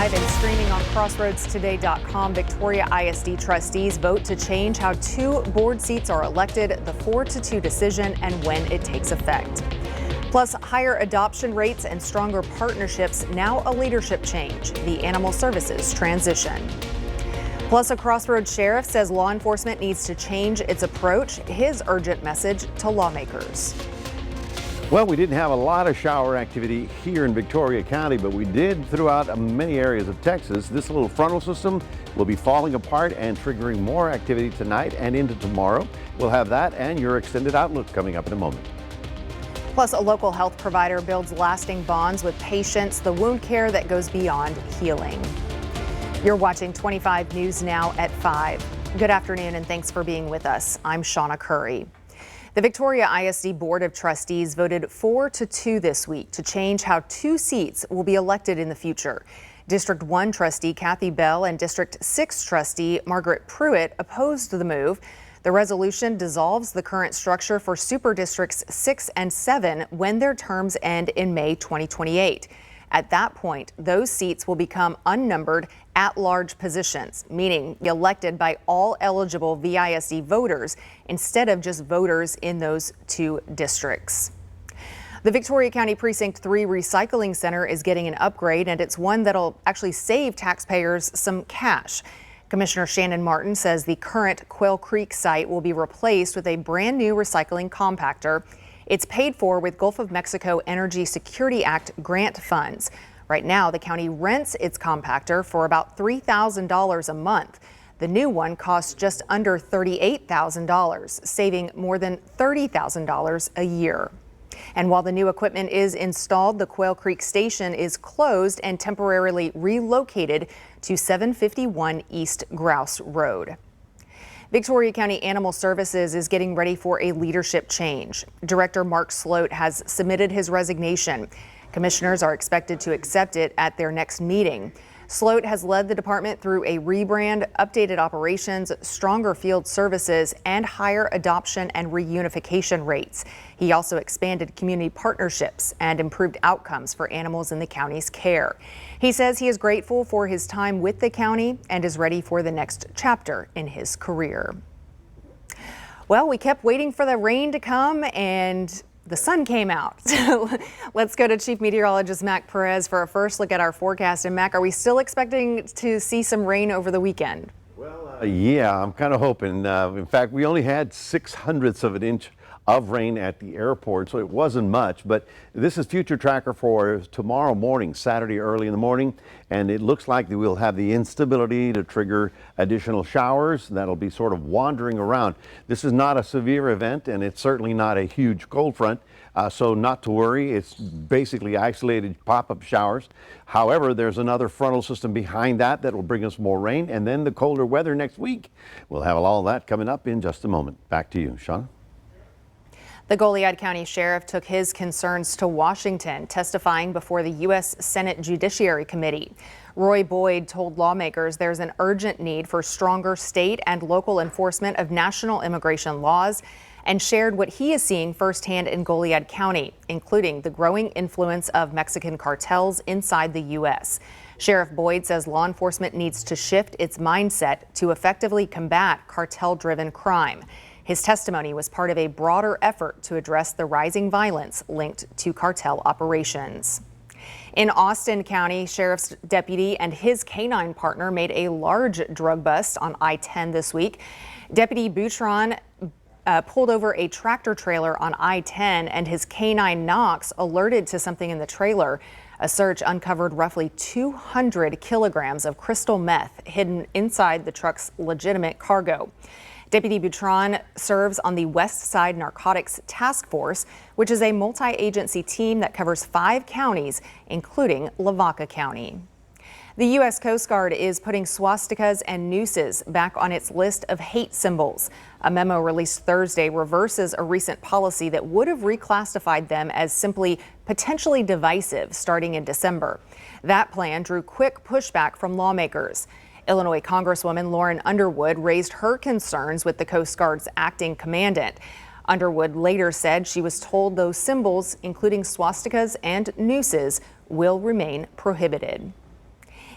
live and streaming on crossroadstoday.com. Victoria ISD trustees vote to change how 2 board seats are elected, the 4-2 decision, and when it takes effect. Plus, higher adoption rates and stronger partnerships, now a leadership change, the animal services transition. Plus, a Crossroads sheriff says law enforcement needs to change its approach, his urgent message to lawmakers. Well, we didn't have a lot of shower activity here in Victoria County, but we did throughout many areas of Texas. This little frontal system will be falling apart and triggering more activity tonight and into tomorrow. We'll have that and your extended outlook coming up in a moment. Plus, a local health provider builds lasting bonds with patients, the wound care that goes beyond healing. You're watching 25 News Now at 5. Good afternoon and thanks for being with us. I'm Shawna Currie. The Victoria ISD Board of Trustees voted 4-2 this week to change how 2 seats will be elected in the future. District 1 trustee Kathy Bell and District 6 trustee Margaret Pruitt opposed the move. The resolution dissolves the current structure for Super Districts 6 and 7 when their terms end in May 2028. At that point, those seats will become unnumbered at-large positions, meaning elected by all eligible VISD voters instead of just voters in those 2 districts. The Victoria County Precinct 3 Recycling Center is getting an upgrade, and it's one that'll actually save taxpayers some cash. Commissioner Shannon Martin says the current Quail Creek site will be replaced with a brand new recycling compactor. It's paid for with Gulf of Mexico Energy Security Act grant funds. Right now, the county rents its compactor for about $3,000 a month. The new one costs just under $38,000, saving more than $30,000 a year. And while the new equipment is installed, the Quail Creek station is closed and temporarily relocated to 751 East Grouse Road. Victoria County Animal Services is getting ready for a leadership change. Director Mark Sloat has submitted his resignation. Commissioners are expected to accept it at their next meeting. Sloat has led the department through a rebrand, updated operations, stronger field services, and higher adoption and reunification rates. He also expanded community partnerships and improved outcomes for animals in the county's care. He says he is grateful for his time with the county and is ready for the next chapter in his career. Well, we kept waiting for the rain to come and the sun came out. Let's go to Chief Meteorologist Mac Perez for a first look at our forecast. And Mac, are we still expecting to see some rain over the weekend? Well, yeah, I'm kind of hoping. In fact, we only had 0.06 of an inch of rain at the airport, so it wasn't much, but this is future tracker for tomorrow morning, Saturday early in the morning, and it looks like that we'll have the instability to trigger additional showers that'll be sort of wandering around. This is not a severe event, and it's certainly not a huge cold front, so not to worry. It's basically isolated pop-up showers. However, there's another frontal system behind that will bring us more rain, and then the colder weather next week. We'll have all that coming up in just a moment. Back to you, Shawna. The Goliad County Sheriff took his concerns to Washington, testifying before the U.S. Senate Judiciary Committee. Roy Boyd told lawmakers there's an urgent need for stronger state and local enforcement of national immigration laws, and shared what he is seeing firsthand in Goliad County, including the growing influence of Mexican cartels inside the U.S. Sheriff Boyd says law enforcement needs to shift its mindset to effectively combat cartel-driven crime. His testimony was part of a broader effort to address the rising violence linked to cartel operations. In Austin County, Sheriff's deputy and his canine partner made a large drug bust on I-10 this week. Deputy Boutron pulled over a tractor trailer on I-10 and his canine Knox alerted to something in the trailer. A search uncovered roughly 200 kilograms of crystal meth hidden inside the truck's legitimate cargo. Deputy Boutron serves on the West Side Narcotics Task Force, which is a multi-agency team that covers 5 counties, including Lavaca County. The U.S. Coast Guard is putting swastikas and nooses back on its list of hate symbols. A memo released Thursday reverses a recent policy that would have reclassified them as simply potentially divisive starting in December. That plan drew quick pushback from lawmakers. Illinois Congresswoman Lauren Underwood raised her concerns with the Coast Guard's acting commandant. Underwood later said she was told those symbols, including swastikas and nooses, will remain prohibited.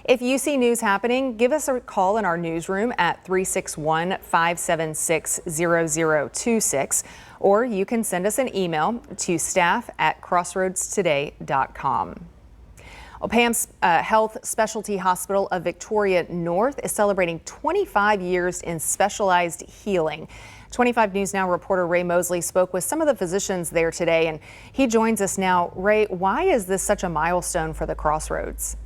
If you see news happening, give us a call in our newsroom at 361-576-0026, or you can send us an email to staff@crossroadstoday.com. Well, Pam's Health Specialty Hospital of Victoria North is celebrating 25 years in specialized healing. 25 News Now reporter Ray Mosley spoke with some of the physicians there today, and he joins us now. Ray, why is this such a milestone for the Crossroads?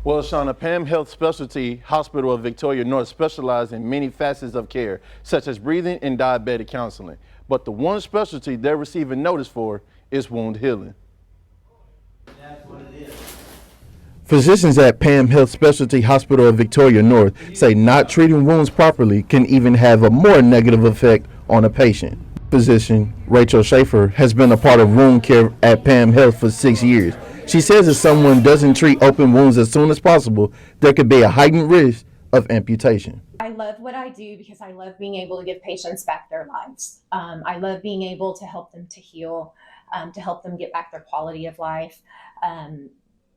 Well, Shawna, Pam Health Specialty Hospital of Victoria North specializes in many facets of care, such as breathing and diabetic counseling. But the one specialty they're receiving notice for is wound healing. Physicians at Pam Health Specialty Hospital of Victoria North say not treating wounds properly can even have a more negative effect on a patient. Physician Rachel Schaefer has been a part of wound care at Pam Health for 6 years. She says if someone doesn't treat open wounds as soon as possible, there could be a heightened risk of amputation. I love what I do because I love being able to give patients back their lives. I love being able to help them to heal, to help them get back their quality of life.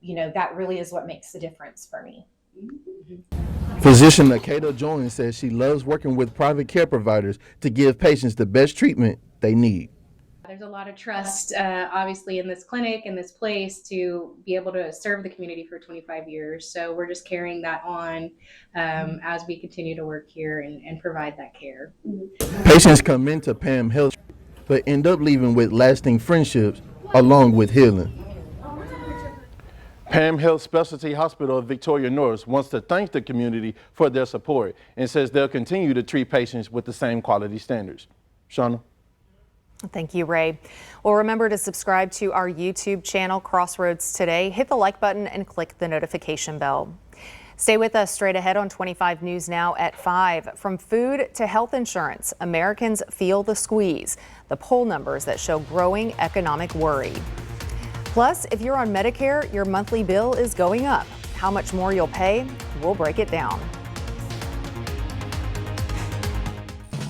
You know, that really is what makes the difference for me. Physician Nakeda Jones says she loves working with private care providers to give patients the best treatment they need. There's a lot of trust, obviously, in this clinic and this place to be able to serve the community for 25 years. So we're just carrying that on as we continue to work here and provide that care. Patients come into Pam Health but end up leaving with lasting friendships along with healing. Pam Health Specialty Hospital of Victoria North wants to thank the community for their support and says they'll continue to treat patients with the same quality standards. Shawna. Thank you, Ray. Well, remember to subscribe to our YouTube channel, Crossroads Today. Hit the like button and click the notification bell. Stay with us straight ahead on 25 News Now at 5. From food to health insurance, Americans feel the squeeze. The poll numbers that show growing economic worry. Plus, if you're on Medicare, your monthly bill is going up. How much more you'll pay? We'll break it down.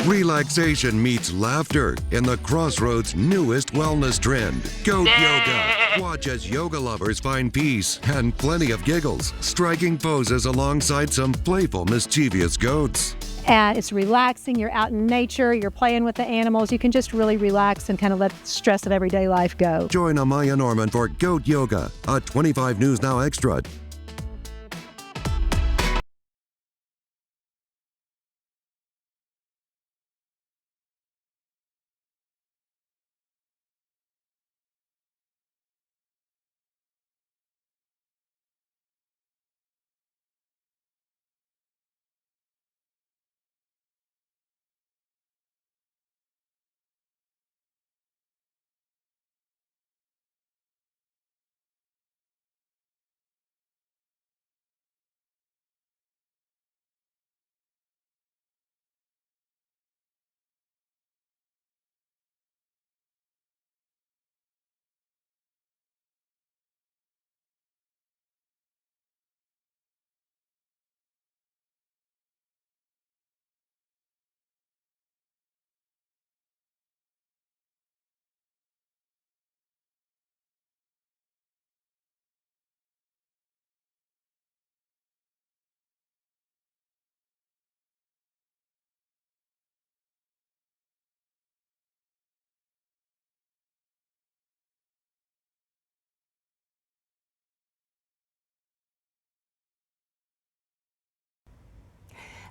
Relaxation meets laughter in the Crossroads' newest wellness trend, Goat Yoga. Watch as yoga lovers find peace and plenty of giggles, striking poses alongside some playful, mischievous goats. And it's relaxing. You're out in nature, you're playing with the animals. You can just really relax and kind of let the stress of everyday life go. Join Amaya Norman for Goat Yoga, a 25 News Now extra.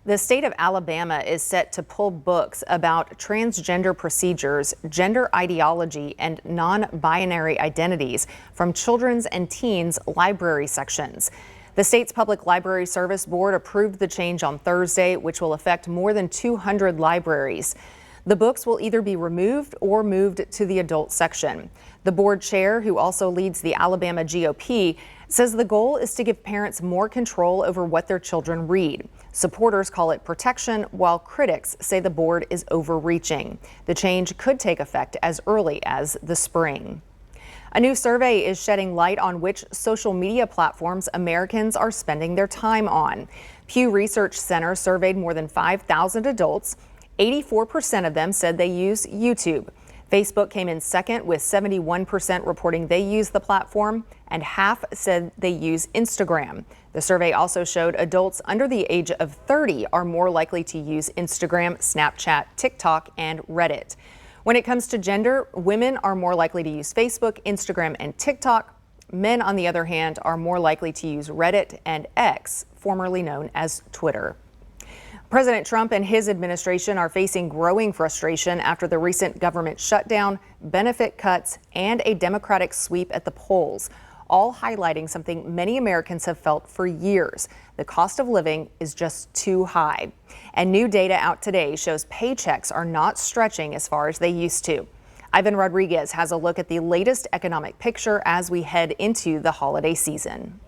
The state of Alabama is set to pull books about transgender procedures, gender ideology, and non-binary identities from children's and teens' library sections. The state's Public Library Service Board approved the change on Thursday, which will affect more than 200 libraries. The books will either be removed or moved to the adult section. The board chair, who also leads the Alabama GOP, says the goal is to give parents more control over what their children read. Supporters call it protection, while critics say the board is overreaching. The change could take effect as early as the spring. A new survey is shedding light on which social media platforms Americans are spending their time on. Pew Research Center surveyed more than 5,000 adults. 84% of them said they use YouTube. Facebook came in second with 71% reporting they use the platform, and half said they use Instagram. The survey also showed adults under the age of 30 are more likely to use Instagram, Snapchat, TikTok, and Reddit. When it comes to gender, women are more likely to use Facebook, Instagram, and TikTok. Men, on the other hand, are more likely to use Reddit and X, formerly known as Twitter. President Trump and his administration are facing growing frustration after the recent government shutdown, benefit cuts, and a Democratic sweep at the polls, all highlighting something many Americans have felt for years. The cost of living is just too high. And new data out today shows paychecks are not stretching as far as they used to. Ivan Rodriguez has a look at the latest economic picture as we head into the holiday season.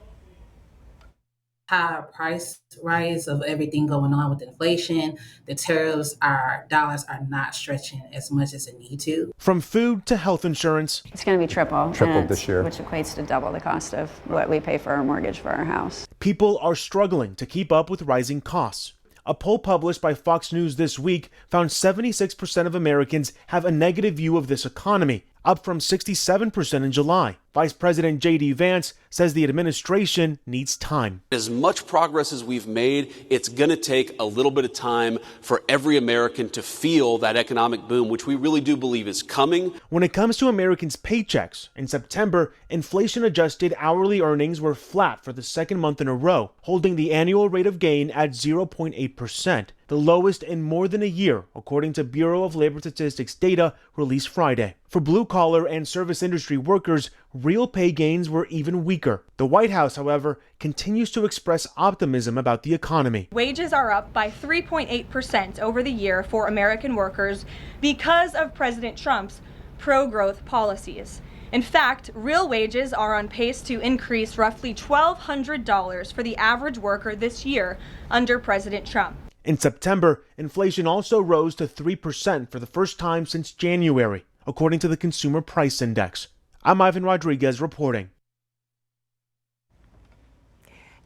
Higher price rise of everything going on with inflation, the tariffs, our dollars are not stretching as much as they need to. From food to health insurance. It's going to be triple this year, which equates to double the cost of what we pay for our mortgage for our house. People are struggling to keep up with rising costs. A poll published by Fox News this week found 76% of Americans have a negative view of this economy, up from 67% in July. Vice President J.D. Vance says the administration needs time. As much progress as we've made, it's going to take a little bit of time for every American to feel that economic boom, which we really do believe is coming. When it comes to Americans' paychecks, in September, inflation-adjusted hourly earnings were flat for the second month in a row, holding the annual rate of gain at 0.8%, the lowest in more than a year, according to Bureau of Labor Statistics data released Friday. For blue-collar and service industry workers, real pay gains were even weaker. The White House, however, continues to express optimism about the economy. Wages are up by 3.8% over the year for American workers because of President Trump's pro-growth policies. In fact, real wages are on pace to increase roughly $1,200 for the average worker this year under President Trump. In September, inflation also rose to 3% for the first time since January, according to the Consumer Price Index. I'm Ivan Rodriguez reporting.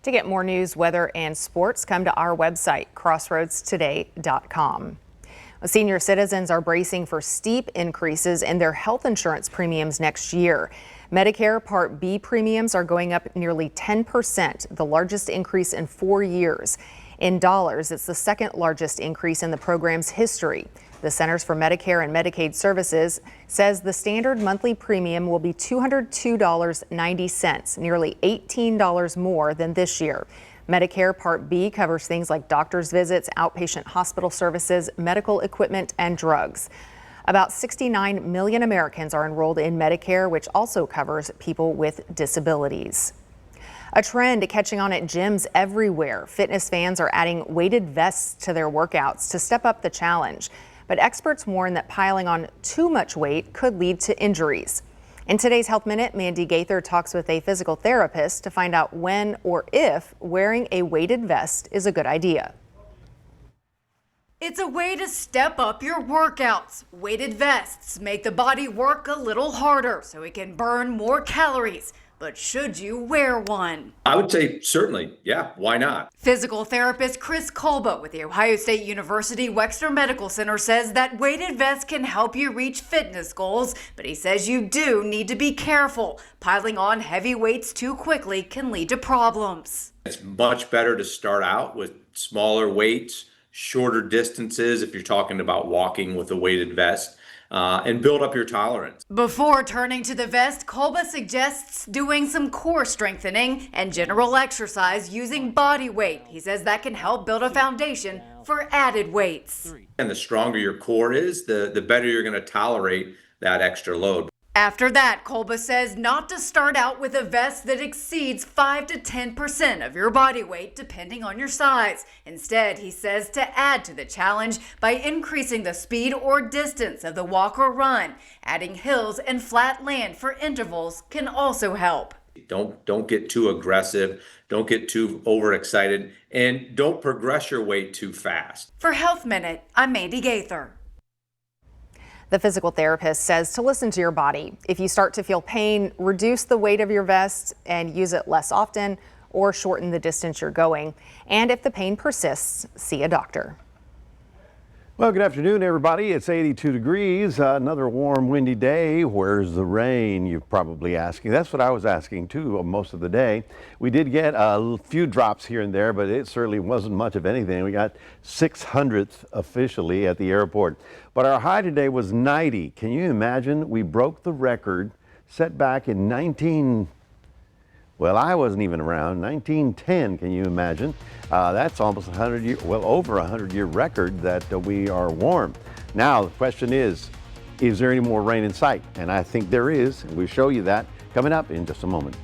To get more news, weather, and sports, come to our website, crossroadstoday.com. Senior citizens are bracing for steep increases in their health insurance premiums next year. Medicare Part B premiums are going up nearly 10%, the largest increase in 4 years. In dollars, it's the second largest increase in the program's history. The Centers for Medicare and Medicaid Services says the standard monthly premium will be $202.90, nearly $18 more than this year. Medicare Part B covers things like doctor's visits, outpatient hospital services, medical equipment, and drugs. About 69 million Americans are enrolled in Medicare, which also covers people with disabilities. A trend catching on at gyms everywhere. Fitness fans are adding weighted vests to their workouts to step up the challenge. But experts warn that piling on too much weight could lead to injuries. In today's Health Minute, Mandy Gaither talks with a physical therapist to find out when or if wearing a weighted vest is a good idea. It's a way to step up your workouts. Weighted vests make the body work a little harder so it can burn more calories. But should you wear one? I would say certainly, yeah, why not? Physical therapist Chris Kolba with the Ohio State University Wexner Medical Center says that weighted vests can help you reach fitness goals, but he says you do need to be careful. Piling on heavy weights too quickly can lead to problems. It's much better to start out with smaller weights, shorter distances if you're talking about walking with a weighted vest. And build up your tolerance. Before turning to the vest, Kolba suggests doing some core strengthening and general exercise using body weight. He says that can help build a foundation for added weights. And the stronger your core is, the better you're going to tolerate that extra load. After that, Kolba says not to start out with a vest that exceeds 5 to 10% of your body weight, depending on your size. Instead, he says to add to the challenge by increasing the speed or distance of the walk or run. Adding hills and flat land for intervals can also help. Don't get too aggressive, don't get too overexcited, and don't progress your weight too fast. For Health Minute, I'm Mandy Gaither. The physical therapist says to listen to your body. If you start to feel pain, reduce the weight of your vest and use it less often, or shorten the distance you're going. And if the pain persists, see a doctor. Well, good afternoon, everybody. It's 82 degrees, another warm, windy day. Where's the rain? You're probably asking. That's what I was asking, too, most of the day. We did get a few drops here and there, but it certainly wasn't much of anything. We got 600th officially at the airport. But our high today was 90. Can you imagine? We broke the record set back in well, I wasn't even around, 1910, can you imagine? That's almost 100 year, well, over 100-year record that we are warm. Now, the question is there any more rain in sight? And I think there is. We'll show you that coming up in just a moment.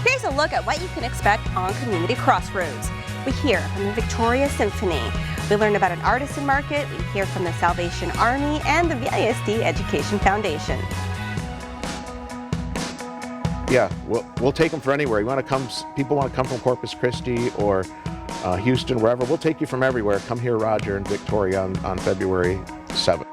Here's a look at what you can expect on Community Crossroads. We hear from the Victoria Symphony. We learn about an artisan market. We hear from the Salvation Army and the VISD Education Foundation. Yeah, we'll take them for anywhere. You want to come? People want to come from Corpus Christi or Houston, wherever. We'll take you from everywhere. Come here, Roger, and Victoria on February 7th.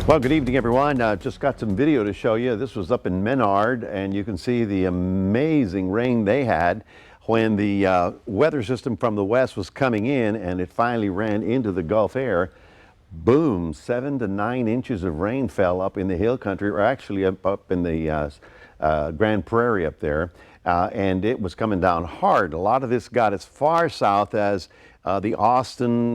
Well, good evening, everyone. Just got some video to show you. This was up in Menard, and you can see the amazing rain they had when the weather system from the west was coming in, and it finally ran into the Gulf air. Boom, 7 to 9 inches of rain fell up in the hill country, or actually up in the Grand Prairie up there, and it was coming down hard. A lot of this got as far south as the Austin,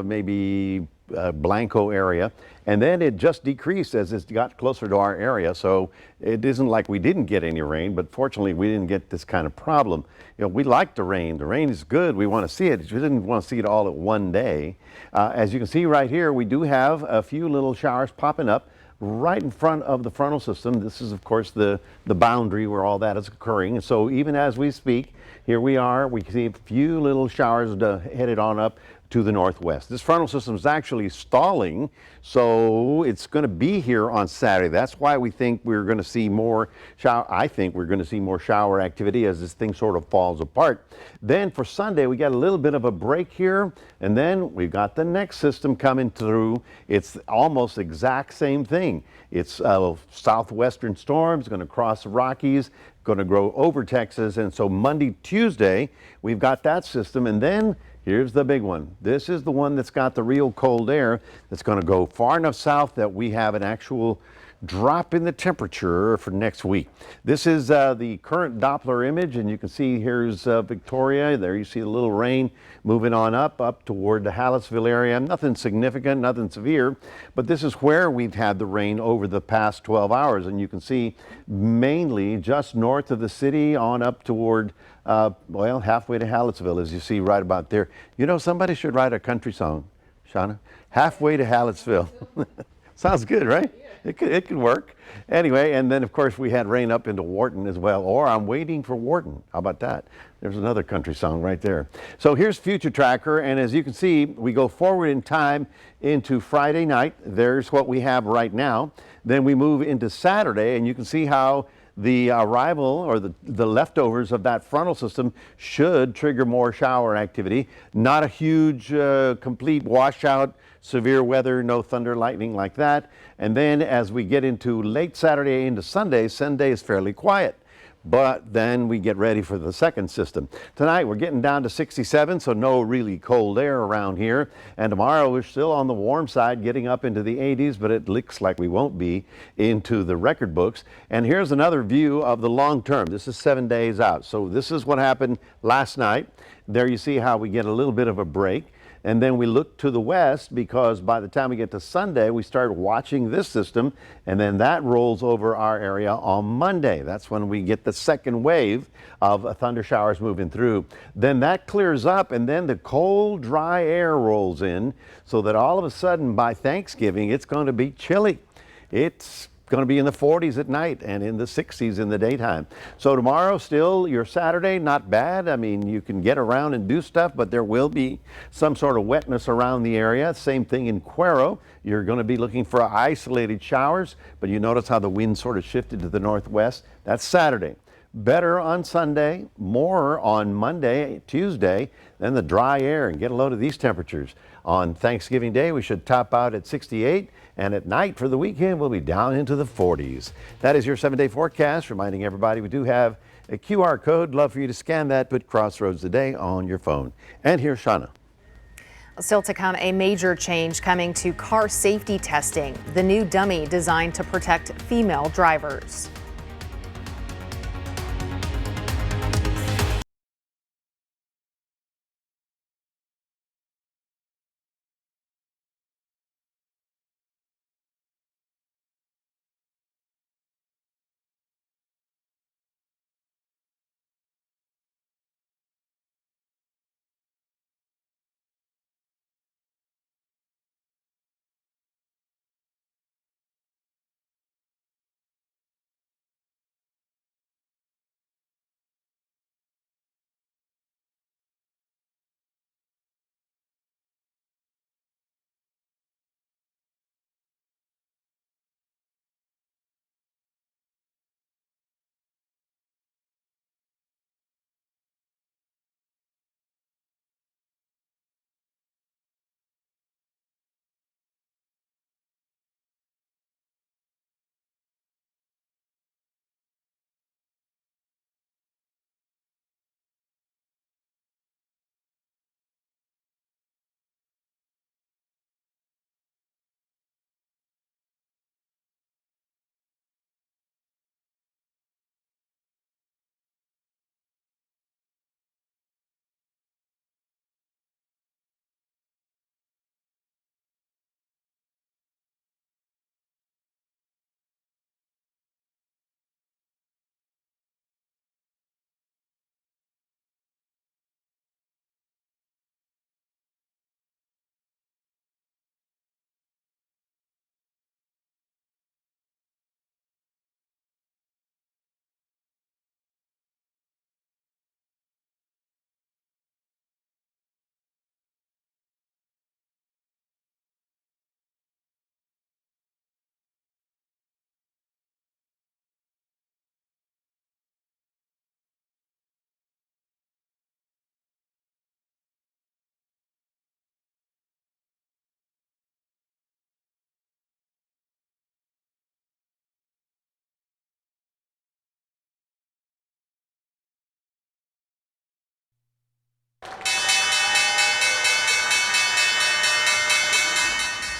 maybe Blanco area, and then it just decreased as it got closer to our area. So it isn't like we didn't get any rain, but fortunately we didn't get this kind of problem. You know, we like the rain. The rain is good. We want to see it. We didn't want to see it all at one day. As you can see right here, we do have a few little showers popping up right in front of the frontal system. This is, of course, the boundary where all that is occurring. And so even as we speak, here we are. We see a few little showers headed on up to the northwest. This frontal system is actually stalling, so it's going to be here on Saturday. That's why we think we're going to see more shower. I think we're going to see more shower activity as this thing sort of falls apart. Then for Sunday, we got a little bit of a break here, and then we've got the next system coming through. It's almost exact same thing. It's a southwestern storm. It's going to cross the Rockies, going to go over Texas, and so Monday, Tuesday, we've got that system, and then here's the big one. This is the one that's got the real cold air that's going to go far enough south that we have an actual drop in the temperature for next week. This is the current Doppler image, and you can see here's Victoria. There you see a little rain moving on up toward the Hallettsville area. Nothing significant, nothing severe, but this is where we've had the rain over the past 12 hours. And you can see mainly just north of the city on up toward, well, halfway to Hallettsville, as you see right about there. You know, somebody should write a country song, Shawna. Halfway to Hallettsville. Sounds good, right? It could work. Anyway, and then of course we had rain up into Wharton as well, or I'm waiting for Wharton. How about that? There's another country song right there. So here's Future Tracker, and as you can see, we go forward in time into Friday night. There's what we have right now. Then we move into Saturday, and you can see how the arrival or the leftovers of that frontal system should trigger more shower activity. Not a huge complete washout, severe weather, no thunder, lightning like that. And then as we get into late Saturday into Sunday, Sunday is fairly quiet. But then we get ready for the second system. Tonight we're getting down to 67, so no really cold air around here. And tomorrow we're still on the warm side, getting up into the 80s, but it looks like we won't be into the record books. And here's another view of the long term. This is 7 days out. So this is what happened last night. There you see how we get a little bit of a break. And then we look to the west, because by the time we get to Sunday, we start watching this system, and then that rolls over our area on Monday. That's when we get the second wave of thunder showers moving through. Then that clears up, and then the cold, dry air rolls in, so that all of a sudden by Thanksgiving, it's going to be chilly. It's going to be in the 40s at night and in the 60s in the daytime. So tomorrow, still your Saturday, not bad. I mean, you can get around and do stuff, but there will be some sort of wetness around the area. Same thing in Cuero. You're going to be looking for isolated showers, but you notice how the wind sort of shifted to the northwest. That's Saturday. Better on Sunday, more on Monday, Tuesday, then the dry air, and get a load of these temperatures. On Thanksgiving Day, we should top out at 68, and at night for the weekend, we'll be down into the 40s. That is your 7-day forecast, reminding everybody we do have a QR code. Love for you to scan that, put Crossroads Today on your phone. And here's Shawna. Still to come, a major change coming to car safety testing. The new dummy designed to protect female drivers.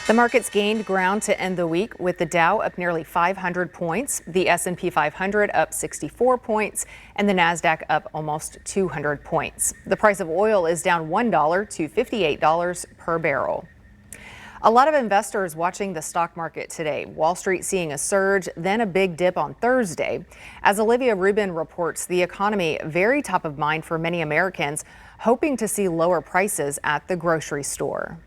The markets gained ground to end the week with the Dow up nearly 500 points, the S&P 500 up 64 points, and the Nasdaq up almost 200 points. The price of oil is down $1 to $58 per barrel. A lot of investors watching the stock market today. Wall Street seeing a surge, then a big dip on Thursday. As Olivia Rubin reports, the economy very top of mind for many Americans, hoping to see lower prices at the grocery store.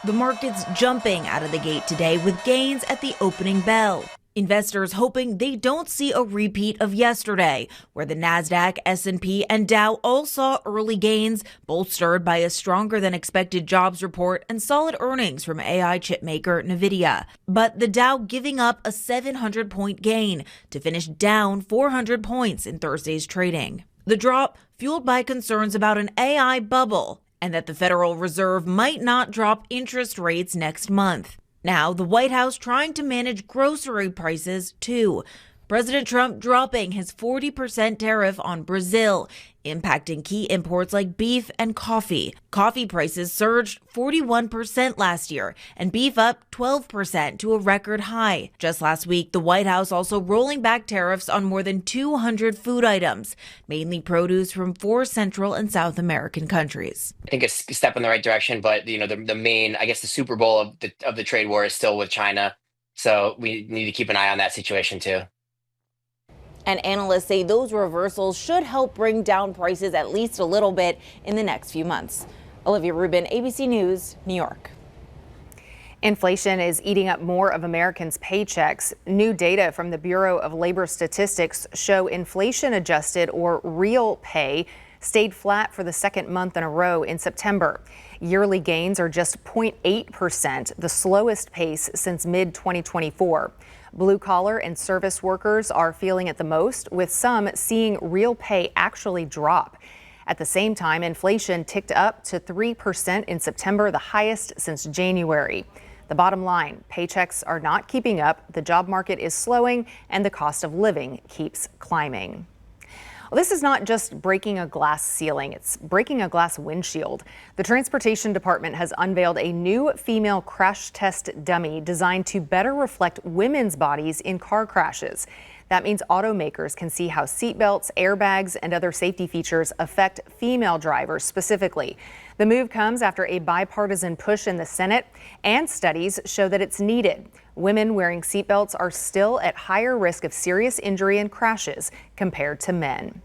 The market's jumping out of the gate today with gains at the opening bell. Investors hoping they don't see a repeat of yesterday, where the Nasdaq, S&P, and Dow all saw early gains, bolstered by a stronger than expected jobs report and solid earnings from AI chipmaker Nvidia. But the Dow giving up a 700-point gain to finish down 400 points in Thursday's trading. The drop fueled by concerns about an AI bubble and that the Federal Reserve might not drop interest rates next month. Now, the White House trying to manage grocery prices, too. President Trump dropping his 40% tariff on Brazil, impacting key imports like beef and coffee. Coffee prices surged 41% last year, and beef up 12% to a record high. Just last week, the White House also rolling back tariffs on more than 200 food items, mainly produce from 4 Central and South American countries. I think it's a step in the right direction, but the main, I guess, the Super Bowl of the trade war is still with China, so we need to keep an eye on that situation too. And analysts say those reversals should help bring down prices at least a little bit in the next few months. Olivia Rubin, ABC News, New York. Inflation is eating up more of Americans' paychecks. New data from the Bureau of Labor Statistics show inflation adjusted or real pay stayed flat for the second month in a row in September. Yearly gains are just 0.8%, the slowest pace since mid-2024. Blue-collar and service workers are feeling it the most, with some seeing real pay actually drop. At the same time, inflation ticked up to 3% in September, the highest since January. The bottom line, paychecks are not keeping up, the job market is slowing, and the cost of living keeps climbing. Well, this is not just breaking a glass ceiling, it's breaking a glass windshield. The Transportation Department has unveiled a new female crash test dummy designed to better reflect women's bodies in car crashes. That means automakers can see how seatbelts, airbags, and other safety features affect female drivers specifically. The move comes after a bipartisan push in the Senate, and studies show that it's needed. Women wearing seatbelts are still at higher risk of serious injury and crashes compared to men.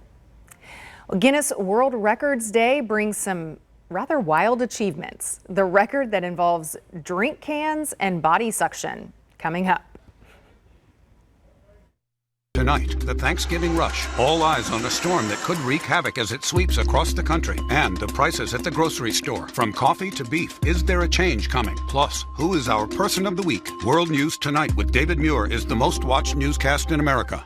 Well, Guinness World Records Day brings some rather wild achievements. The record that involves drink cans and body suction coming up. Tonight, the Thanksgiving rush. All eyes on a storm that could wreak havoc as it sweeps across the country. And the prices at the grocery store. From coffee to beef, is there a change coming? Plus, who is our person of the week? World News Tonight with David Muir is the most watched newscast in America.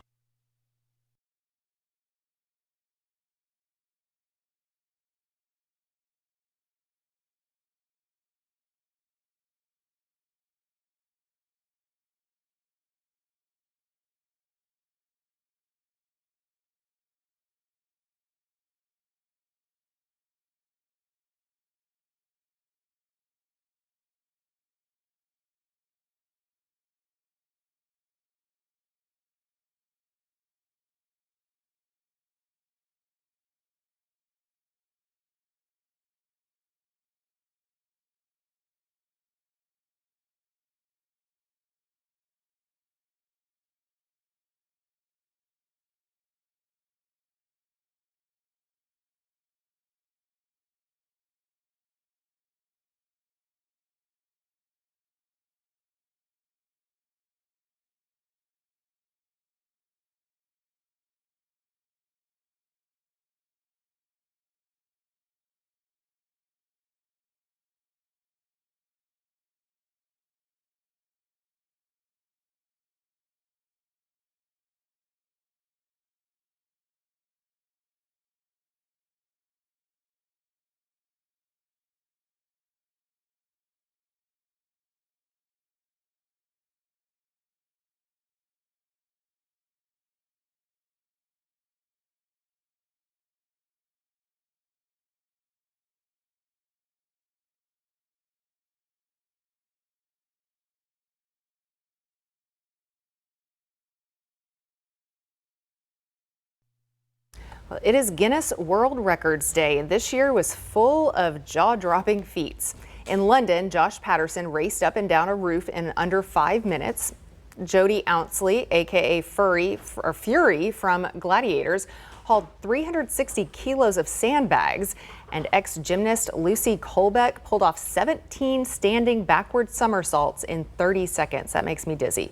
Well, it is Guinness World Records Day, and this year was full of jaw-dropping feats. In London, Josh Patterson raced up and down a roof in under 5 minutes. Jody Ounsley, aka Fury from Gladiators, hauled 360 kilos of sandbags, and ex-gymnast Lucy Colbeck pulled off 17 standing backward somersaults in 30 seconds. That makes me dizzy.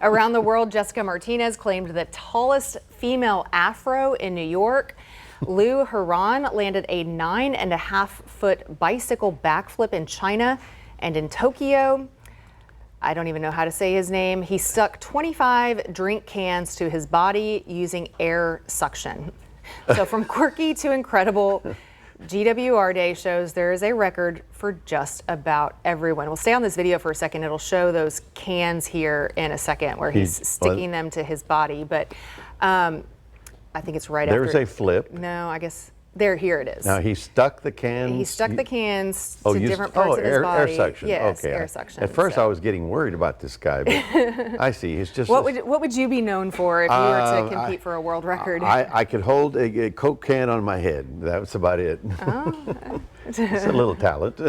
Around the world, Jessica Martinez claimed the tallest female afro in New York. Lou Huron landed a 9.5-foot bicycle backflip in China, and in Tokyo, I don't even know how to say his name, he stuck 25 drink cans to his body using air suction. So from quirky to incredible, GWR Day shows there is a record for just about everyone. We'll stay on this video for a second. It'll show those cans here in a second where he's sticking them to his body, but I think it's right after. There's a flip. No, I guess here it is. Now he stuck the cans. He stuck the cans to different parts of his body. Air suction. Yes, okay. air suction. At first, I was getting worried about this guy, but I see. He's just. What would you be known for if you were to compete for a world record? I could hold a Coke can on my head. That was about it. Oh. It's a little talent.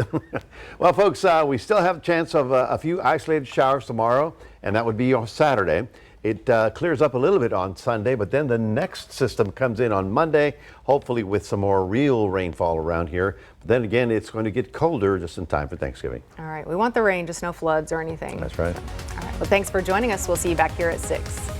Well, folks, we still have a chance of a few isolated showers tomorrow, and that would be on Saturday. It clears up a little bit on Sunday, but then the next system comes in on Monday, hopefully with some more real rainfall around here. But then again, it's going to get colder just in time for Thanksgiving. All right, we want the rain, just no floods or anything. That's right. All right, well, thanks for joining us. We'll see you back here at 6.